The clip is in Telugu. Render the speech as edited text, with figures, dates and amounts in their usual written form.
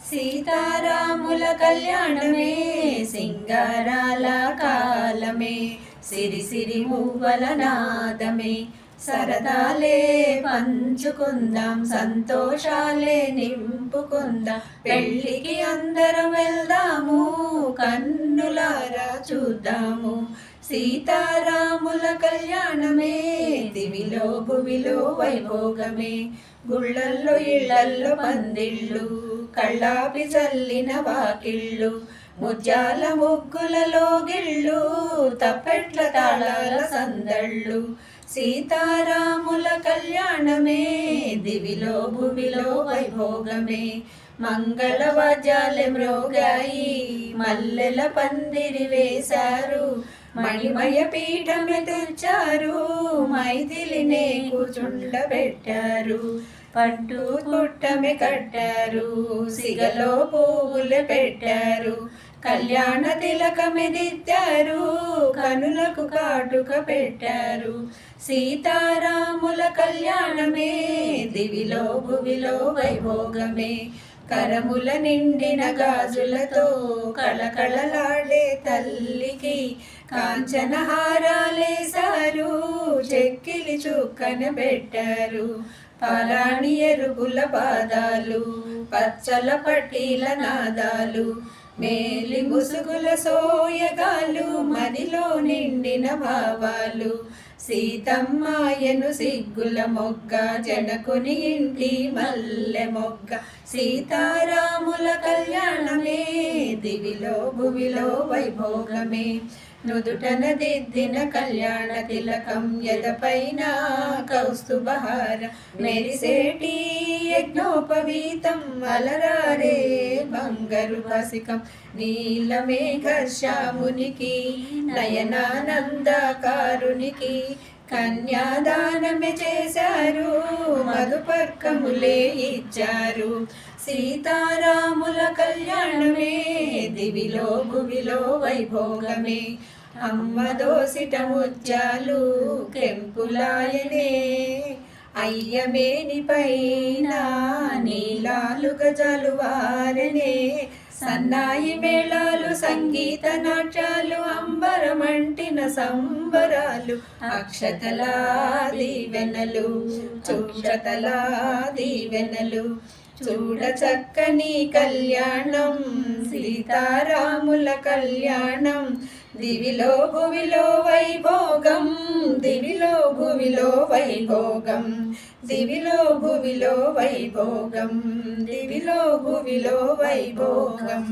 సీతారాముల కళ్యాణమే సింగారాల కాలమే, సిరి సిరి మువ్వల నాదమే, సరదాలే పంచుకుందాం, సంతోషాలే నింపుకుందాం, పెళ్ళికి అందరం వెళ్దాము, కన్నులారా చూద్దాము. సీతారాముల కళ్యాణమే దివిలో భువిలో వైభోగమే, గుళ్ళల్లో ఇళ్లల్లో పందిళ్ళు, కళ్ళాపి చల్లిన వాకిళ్ళు, ముత్యాల ముగ్గులలో గిళ్ళు, తప్పెట్ల తాళాల సందళ్ళు. సీతారాముల కళ్యాణమే దివిలో భువిలో వైభోగమే, మంగళవాద్యాలే మ్రోగాయి, మల్లెల పందిరి వేశారు, మణిమయ పీఠమే తెచ్చారు, మైథిలినే కూర్చుండబెట్టారు, పట్టు పుట్టమే కట్టారు, సిగలో పువ్వులు పెట్టారు, కళ్యాణ తిలకమే దిద్దారు, కనులకు కాటుక పెట్టారు. సీతారాముల కళ్యాణమే దివిలో భువిలో వైభోగమే, కరముల నిండిన గాజులతో కళకళలాడే తల్లికి కాంచన హారాలేశారు, చెక్కిలి చుక్కన పెట్టారు, పారాణి ఎరుగుల పాదాలు, పచ్చల పట్టీల నాదాలు, మేలి ముసుగుల సోయగాలు, మదిలో నిండిన భావాలు. సీతమ్మాయను సిగ్గుల మొగ్గ, జనకుని ఇంటి మల్లె మొగ్గ, సీతారాముల కళ్యాణమే దివిలో భువిలో వైభోగమే, నుదుటన దిద్దిన కళ్యాణ తిలకం, ఎదపైన కౌస్తుభహార, మెరిసేటి యజ్ఞోపవీతం, అలరారే బంగారు వాసికం, నీలమేఘ శ్యామునికి నయనానందకారునికి కన్యాదానమే చేశారు, మధుపర్కములే ఇచ్చారు. సీతారాముల కళ్యాణమే దివిలో భువిలో వైభోగమే, అమ్మ దోసిట ముత్యాలు కెంపులాయనే, అయ్యమేని పైన నీలాలు గజాలు వారనే, సన్నాయి మేళాలు సంగీత నాట్యాలు, అంబరమంటిన సంబరాలు, అక్షతలా దీవెనలు చూడతలా దీవెనలు, చూడ చక్కని కళ్యాణం సీతారాముల కళ్యాణం, దివిలో భువిలో వైభోగం, దివిలో భువిలో వైభోగం, దివిలో భువిలో వైభోగం, దివిలో భువిలో వైభోగం.